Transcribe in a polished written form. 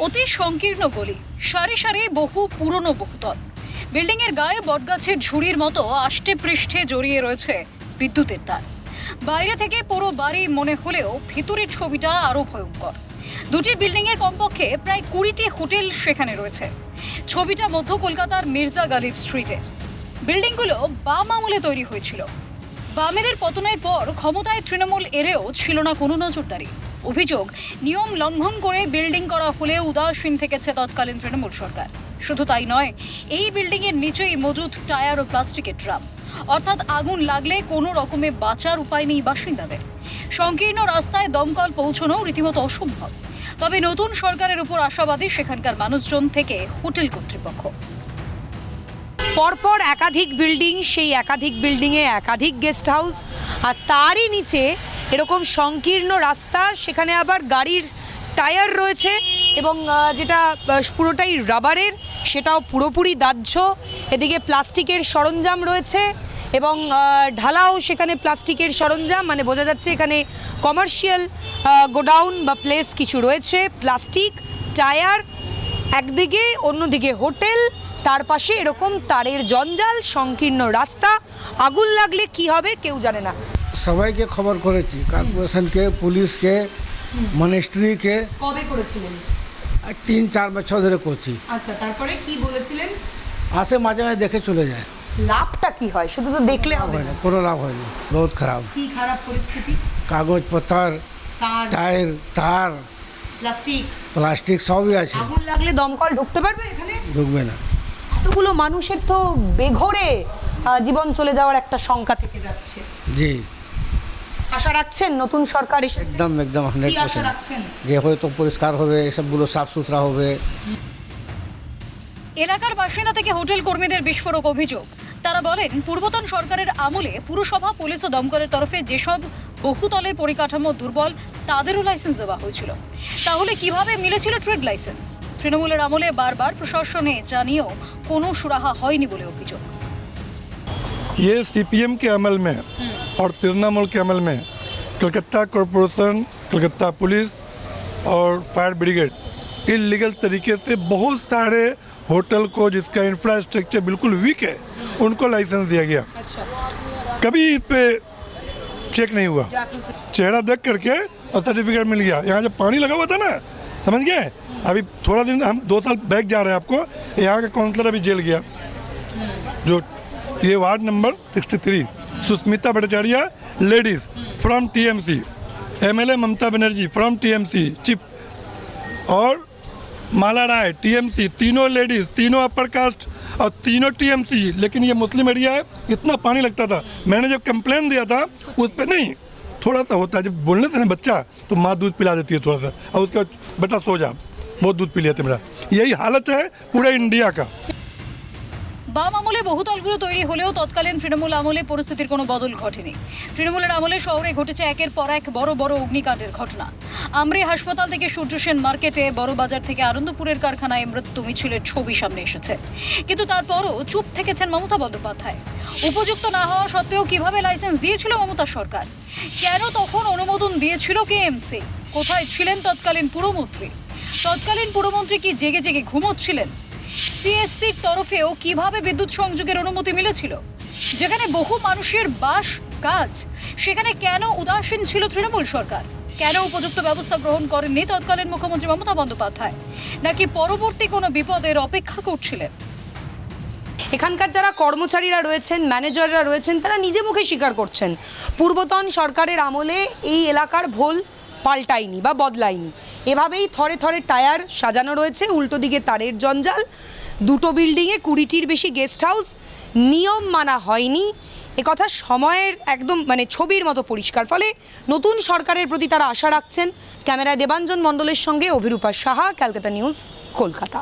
অতি সংকীর্ণ গলি, সারি সারি বহু পুরনো বহুতল, বিল্ডিং এর গায়ে বটগাছের ঝুড়ির মতো আষ্টে পৃষ্ঠে জড়িয়ে রয়েছে বিদ্যুতের তার। বাইরে থেকে পুরো বাড়ি মনে হলেও ভিতরের ছবিটা আরো ভয়ঙ্কর। দুটি বিল্ডিং এর কমপক্ষে প্রায় 20টি হোটেল সেখানে রয়েছে। ছবিটা মধ্য কলকাতার মির্জা গালিব স্ট্রিটের। বিল্ডিংগুলো বাম আমলে তৈরি হয়েছিল। বামেদের পতনের পর ক্ষমতায় তৃণমূল এলেও ছিল না কোনো নজরদারি। অভিযোগ, নিয়ম লঙ্ঘন করে বিল্ডিং করা হলে উদাসীন থেকেছে তৎকালীন তৃণমূল সরকার। শুধু তাই নয়, এই বিল্ডিং এর নিচেই মজুদ টায়ার ও প্লাস্টিকের ড্রাম, অর্থাৎ আগুন লাগলে কোনো রকমে বাঁচার উপায় নেই বাসিন্দাদের। সংকীর্ণ রাস্তায় দমকল পৌঁছানো রীতিমতো অসম্ভব। তবে নতুন সরকারের উপর আশাবাদী সেখানকার মানুষজন থেকে হোটেল কর্তৃপক্ষ। পরপর একাধিক বিল্ডিং, সেই একাধিক বিল্ডিংয়ে একাধিক গেস্ট হাউস, আর তারই নিচে এরকম সংকীর্ণ রাস্তা, সেখানে আবার গাড়ির টায়ার রয়েছে এবং যেটা পুরোটাই রাবারের, সেটাও পুরোপুরি দাহ্য। এদিকে প্লাস্টিকের সরঞ্জাম রয়েছে এবং ঢালাও সেখানে প্লাস্টিকের সরঞ্জাম, মানে বোঝা যাচ্ছে এখানে কমার্শিয়াল গোডাউন বা প্লেস কিছু রয়েছে। প্লাস্টিক, টায়ার একদিকে, অন্যদিকে হোটেল, তার পাশে এরকম তারের জঞ্জাল, সংকীর্ণ রাস্তা। আগুন লাগলে কি হবে কেউ জানে না। সবাইকে খবর করেছি, কর্পোরেশনকে, পুলিশকে, মনিস্ট্রিকে। কবে করেছিলেন? 3-4 বছর ধরে করছি। আচ্ছা, তারপরে কি বলেছিলেন? আসে মাঝে মাঝে দেখে চলে যায়। লাভটা কি হয়? শুধু তো দেখলে হবে না। কোনো লাভ হয় না, বহুত খারাপ। কি খারাপ পরিস্থিতি? কাগজ পত্তর, তার, টায়ার, তার, প্লাস্টিক সবই আছে। আগুন লাগলে দমকল ঢুকতে পারবে এখানে? ঢুকবে না। এতগুলো মানুষের তো বেঘরে জীবন চলে যাওয়ার একটা শঙ্কা থেকে যাচ্ছে। জি, আশা রাখছেন নতুন সরকার এসে? একদম 100%। যে হয়তো পরিষ্কার হবে, এসবগুলো সাফ সুতরা হবে। এলাকার বাসিন্দা থেকে হোটেল কর্মীদের বিস্ফোরক অভিযোগ। তারা বলেন, পূর্বতন সরকারের আমলে পুরসভা, পুলিশ ও দমকলের তরফে যেসব বহুতলের পরিকাঠামো দুর্বল, তাদেরও লাইসেন্স দেওয়া হয়েছিল। তাহলে কিভাবে মিলেছিল ট্রেড লাইসেন্স? তৃণমূলের আমলে বারবার প্রশাসনে জানিয়েও কোনো সুরাহা হয়নি বলে অভিযোগ। ये सीपीएम के अमल में और तृणमूल के अमल में कलकत्ता कॉरपोरेशन, कलकत्ता पुलिस और फायर ब्रिगेड इलीगल तरीके से बहुत सारे होटल को, जिसका इंफ्रास्ट्रक्चर बिल्कुल वीक है, उनको लाइसेंस दिया गया। कभी इस पे चेक नहीं हुआ, चेहरा देख करके और सर्टिफिकेट मिल गया। यहाँ जब पानी लगा हुआ था ना, समझ गए? अभी थोड़ा दिन, हम 2 साल बैक जा रहे हैं आपको, यहाँ का काउंसलर अभी जेल गया, जो ये ward number 63, Susmita Bhattacharya, ladies from TMC, MLA Mamata Banerjee from TMC chief, और माला राय टीएमसी, तीनों लेडीज, तीनों अपर कास्ट और तीनों टीएमसी। लेकिन ये मुस्लिम एरिया है, इतना पानी लगता था। मैंने जब कंप्लेन दिया था, उस पर नहीं, थोड़ा सा होता है, जब बोलने से ना बच्चा, तो माँ दूध पिला देती है थोड़ा सा, और उसके बाद बेटा सो जा, बहुत दूध पी लिया था मेरा। यही हालत है पूरे इंडिया का। বাম আমলে বহুতলগুলো তৈরি হলেও তৎকালীন তৃণমূল আমলে পরিস্থিতির কোনো বদল ঘটেনি। তৃণমূলের আমলে শহরে ঘটেছে একের পর এক বড় বড় অগ্নিকাণ্ডের ঘটনা। আমরি হাসপাতাল থেকে সূর্য সেন মার্কেটে, বড় বাজার থেকে আনন্দপুরের কারখানায় মৃত্যু মিছিলের ছবি সামনে এসেছে। কিন্তু তারপরও চুপ থেকেছেন মমতা বন্দ্যোপাধ্যায়। উপযুক্ত না হওয়া সত্ত্বেও কিভাবে লাইসেন্স দিয়েছিল মমতা সরকার? কেন তখন অনুমোদন দিয়েছিল কেএমসি? কোথায় ছিলেন তৎকালীন পুরমন্ত্রী? তৎকালীন পুরমন্ত্রী কি জেগে জেগে ঘুমোচ্ছিলেন? সিএসসির তরফেও কিভাবে বিদ্যুৎ সংযোগের অনুমতি মিলেছিল? যেখানে বহু মানুষের বাস, কাজ, সেখানে কেন উদাসীন ছিল তৃণমূল সরকার? কেন উপযুক্ত ব্যবস্থা গ্রহণ করেননি তৎকালীন মুখ্যমন্ত্রী মমতা বন্দ্যোপাধ্যায়? নাকি পরবর্তী কোনো বিপদের অপেক্ষা করছিলেন? এখানকার যারা কর্মচারীরা রয়েছেন, ম্যানেজাররা রয়েছেন, তারা নিজে মুখে স্বীকার করছেন পূর্বতন সরকারের আমলে এই এলাকার ভোল পাল্টায়নি বা বদলায়নি। এভাবেই থরে থরে টায়ার সাজানো রয়েছে, উল্টো দিকে তারের জঞ্জাল, দুটো বিল্ডিংয়ে 20টির বেশি গেস্ট হাউস। নিয়ম মানা হয়নি, একথা সময়ের একদম ছবির মতো পরিষ্কার। ফলে নতুন সরকারের প্রতি তারা আশা রাখছেন। ক্যামেরায় দেবাঞ্জন মণ্ডলের সঙ্গে অভিরূপা সাহা, ক্যালকাটা নিউজ, কলকাতা।